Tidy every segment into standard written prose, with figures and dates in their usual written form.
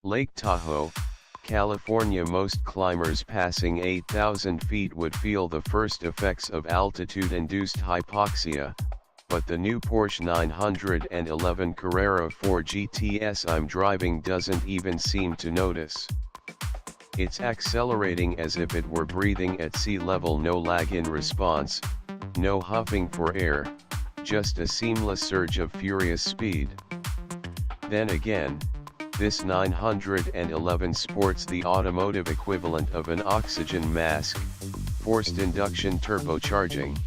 Lake Tahoe, California. Most climbers passing 8,000 feet would feel the first effects of altitude-induced hypoxia, but the new Porsche 911 Carrera 4 GTS I'm driving doesn't even seem to notice. It's accelerating as if it were breathing at sea level. No lag in response, no huffing for air, just a seamless surge of furious speed. Then again, this 911 sports the automotive equivalent of an oxygen mask, forced induction turbocharging.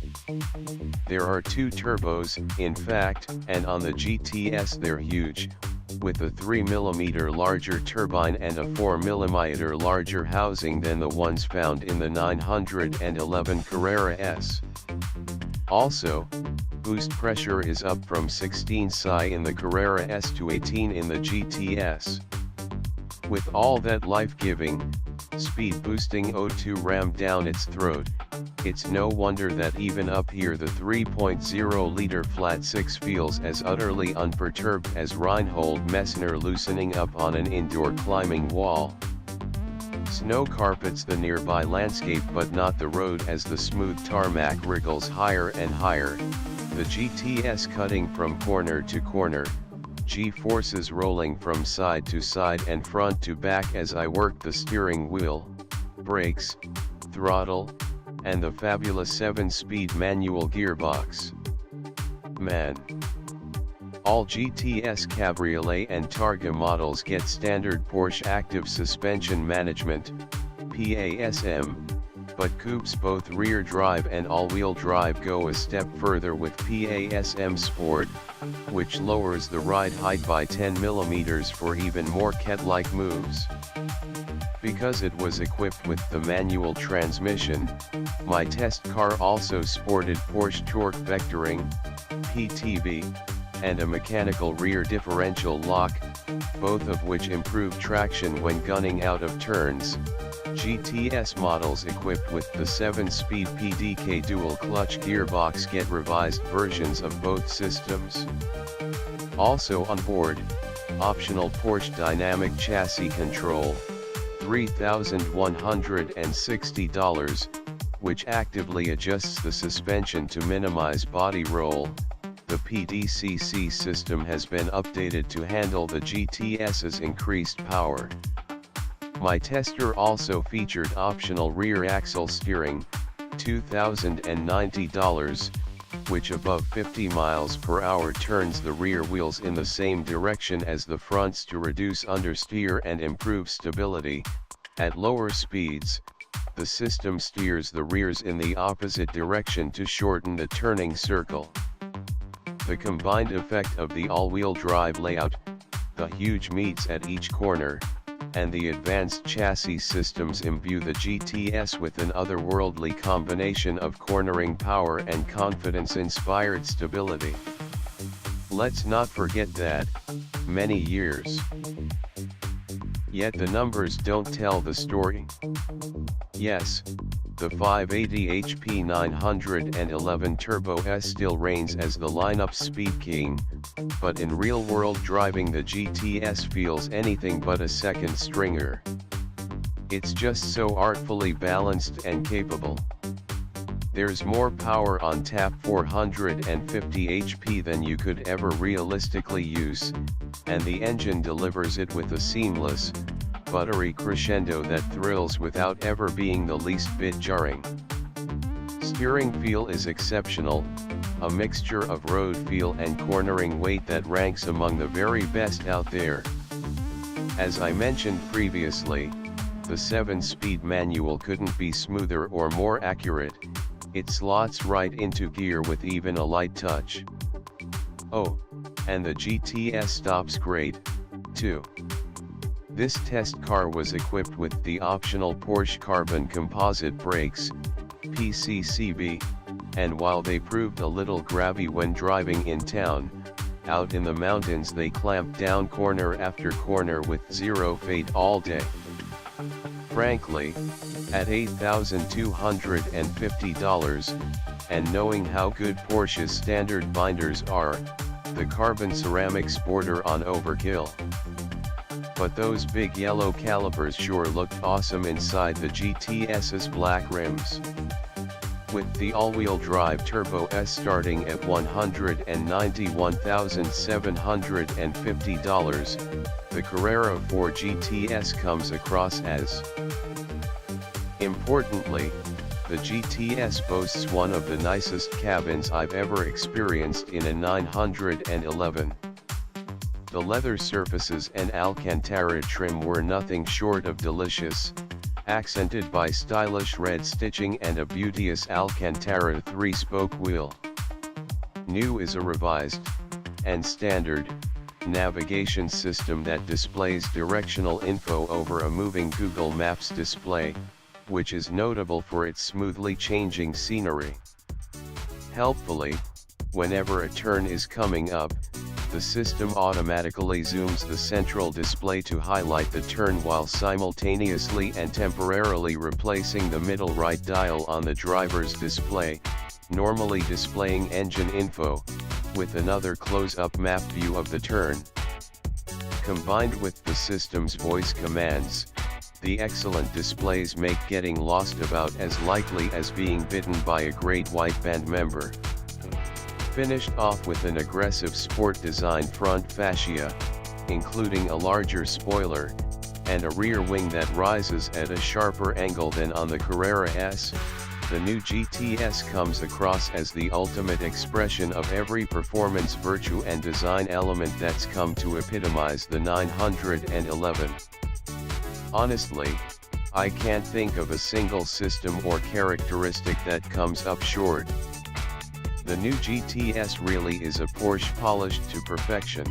There are two turbos, in fact, and on the GTS they're huge, with a 3mm larger turbine and a 4mm larger housing than the ones found in the 911 Carrera S. Also, boost pressure is up from 16 psi in the Carrera S to 18 in the GTS. With all that life-giving, speed-boosting O2 rammed down its throat, it's no wonder that even up here the 3.0-liter flat six feels as utterly unperturbed as Reinhold Messner loosening up on an indoor climbing wall. Snow carpets the nearby landscape but not the road as the smooth tarmac wriggles higher and higher, the GTS cutting from corner to corner, G-forces rolling from side to side and front to back as I work the steering wheel, brakes, throttle, and the fabulous 7-speed manual gearbox. Man! All GTS Cabriolet and Targa models get standard Porsche Active Suspension Management, PASM, but coupes both rear drive and all-wheel drive go a step further with PASM Sport, which lowers the ride height by 10mm for even more cat-like moves. Because it was equipped with the manual transmission, my test car also sported Porsche Torque Vectoring, PTV, and a mechanical rear differential lock, both of which improve traction when gunning out of turns. GTS models equipped with the 7-speed PDK dual-clutch gearbox get revised versions of both systems. Also on board, optional Porsche Dynamic Chassis Control, $3,160, which actively adjusts the suspension to minimize body roll. The PDCC system has been updated to handle the GTS's increased power. My tester also featured optional rear axle steering, $2,090, which above 50 miles per hour turns the rear wheels in the same direction as the fronts to reduce understeer and improve stability. At lower speeds, the system steers the rears in the opposite direction to shorten the turning circle. The combined effect of the all-wheel drive layout, the huge meets at each corner, and the advanced chassis systems imbue the GTS with an otherworldly combination of cornering power and confidence-inspired stability. Let's not forget that, many years. Yet the numbers don't tell the story. Yes, the 580 HP 911 Turbo S still reigns as the lineup's speed king, but in real-world driving the GTS feels anything but a second stringer. It's just so artfully balanced and capable. There's more power on tap, 450 HP, than you could ever realistically use, and the engine delivers it with a seamless, buttery crescendo that thrills without ever being the least bit jarring. Steering feel is exceptional, a mixture of road feel and cornering weight that ranks among the very best out there. As I mentioned previously, the 7-speed manual couldn't be smoother or more accurate. It slots right into gear with even a light touch. Oh, and the GTS stops great, too. This test car was equipped with the optional Porsche Carbon Composite Brakes, PCCB, and while they proved a little grabby when driving in town, out in the mountains they clamped down corner after corner with zero fade all day. Frankly, at $8,250, and knowing how good Porsche's standard binders are, the carbon ceramic sporter on overkill. but those big yellow calipers sure looked awesome inside the GTS's black rims. With the all-wheel drive Turbo S starting at $191,750, the Carrera 4 GTS comes across as. Importantly, the GTS boasts one of the nicest cabins I've ever experienced in a 911. The leather surfaces and Alcantara trim were nothing short of delicious, accented by stylish red stitching and a beauteous Alcantara 3-spoke wheel. New is a revised, and standard, navigation system that displays directional info over a moving Google Maps display, which is notable for its smoothly changing scenery. Helpfully, whenever a turn is coming up, the system automatically zooms the central display to highlight the turn while simultaneously and temporarily replacing the middle right dial on the driver's display, normally displaying engine info, with another close-up map view of the turn. Combined with the system's voice commands, the excellent displays make getting lost about as likely as being bitten by a great white band member. Finished off with an aggressive sport design front fascia, including a larger spoiler, and a rear wing that rises at a sharper angle than on the Carrera S, the new GTS comes across as the ultimate expression of every performance virtue and design element that's come to epitomize the 911. Honestly, I can't think of a single system or characteristic that comes up short. The new GTS really is a Porsche polished to perfection.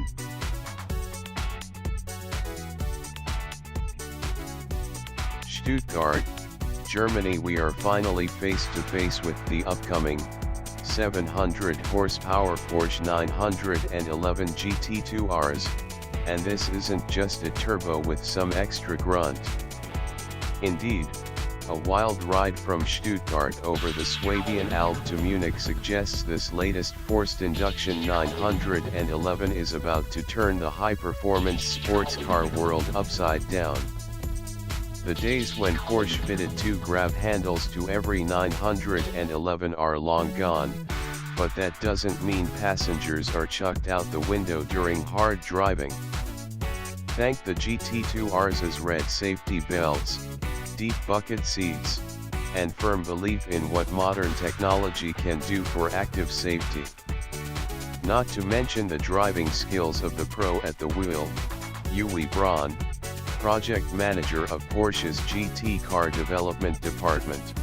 Stuttgart, Germany. We are finally face to face with the upcoming 700 horsepower Porsche 911 GT2 RS, and this isn't just a turbo with some extra grunt. Indeed, a wild ride from Stuttgart over the Swabian Alb to Munich suggests this latest forced induction 911 is about to turn the high-performance sports car world upside down. The days when Porsche fitted 2 grab handles to every 911 are long gone, but that doesn't mean passengers are chucked out the window during hard driving. Thank the GT2 RS's red safety belts, deep bucket seats, and firm belief in what modern technology can do for active safety. Not to mention the driving skills of the pro at the wheel, Uwe Braun, project manager of Porsche's GT car development department.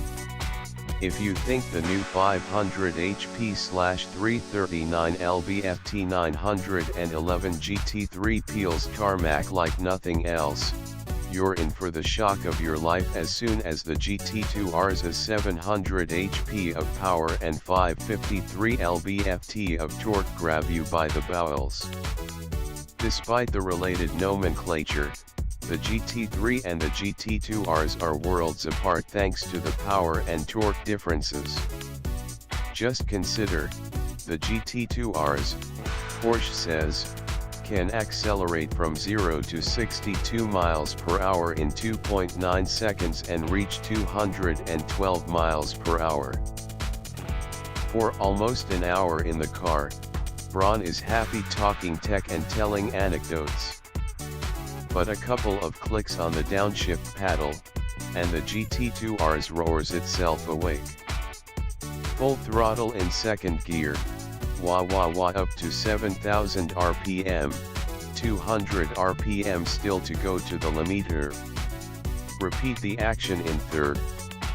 If you think the new 500 HP/339 lb-FT 911 GT3 peels tarmac like nothing else, you're in for the shock of your life as soon as the GT2 RS's 700 HP of power and 553 lb-ft of torque grab you by the bowels. Despite the related nomenclature, the GT3 and the GT2 RS are worlds apart thanks to the power and torque differences. Just consider, the GT2 RS, Porsche says, can accelerate from 0 to 62 miles per hour in 2.9 seconds and reach 212 miles per hour. For almost an hour in the car, Braun is happy talking tech and telling anecdotes. But a couple of clicks on the downshift paddle, and the GT2 RS roars itself awake. Full throttle in second gear, wah wah wah up to 7,000 RPM, 200 RPM still to go to the limiter. Repeat the action in third,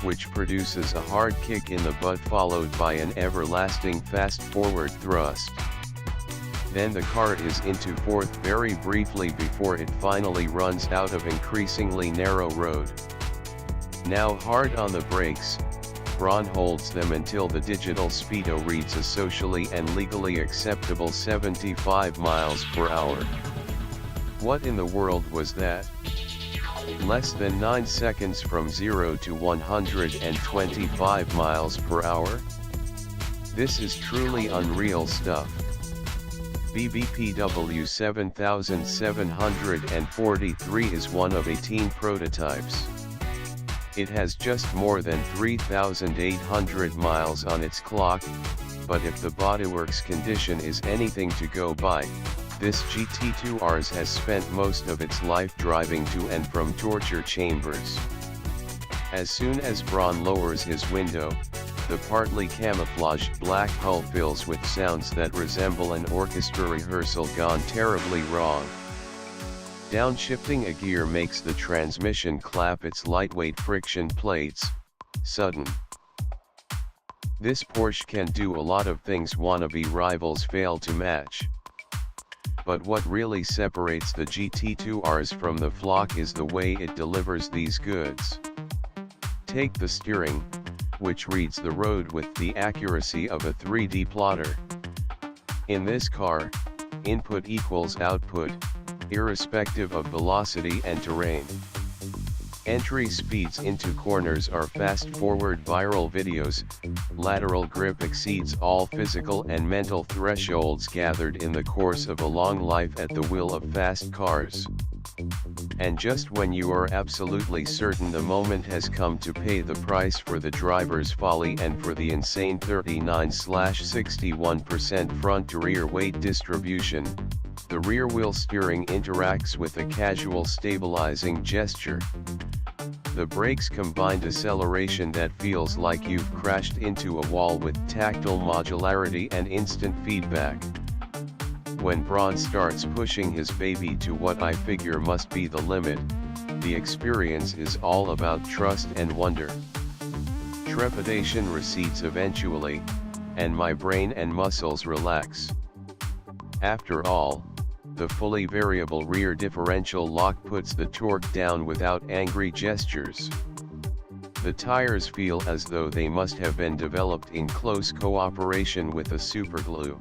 which produces a hard kick in the butt followed by an everlasting fast forward thrust. Then the car is into fourth very briefly before it finally runs out of increasingly narrow road. Now hard on the brakes, Braun holds them until the digital speedo reads a socially and legally acceptable 75 miles per hour. What in the world was that? Less than 9 seconds from 0 to 125 miles per hour? This is truly unreal stuff. BBPW 7743 is one of 18 prototypes. It has just more than 3,800 miles on its clock, but if the bodywork's condition is anything to go by, this GT2 RS has spent most of its life driving to and from torture chambers. As soon as Braun lowers his window, the partly camouflaged black hull fills with sounds that resemble an orchestra rehearsal gone terribly wrong. Downshifting a gear makes the transmission clap its lightweight friction plates, sudden. This Porsche can do a lot of things wannabe rivals fail to match. But what really separates the GT2 RS from the flock is the way it delivers these goods. Take the steering, which reads the road with the accuracy of a 3D plotter. In this car, input equals output, irrespective of velocity and terrain. Entry speeds into corners are fast-forward viral videos, lateral grip exceeds all physical and mental thresholds gathered in the course of a long life at the wheel of fast cars. And just when you are absolutely certain the moment has come to pay the price for the driver's folly and for the insane 39/61% front-to-rear weight distribution, the rear-wheel steering interacts with a casual stabilizing gesture. The brakes combine acceleration that feels like you've crashed into a wall with tactile modularity and instant feedback. When Braun starts pushing his baby to what I figure must be the limit, the experience is all about trust and wonder. Trepidation recedes eventually, and my brain and muscles relax. After all, the fully variable rear differential lock puts the torque down without angry gestures. The tires feel as though they must have been developed in close cooperation with a superglue.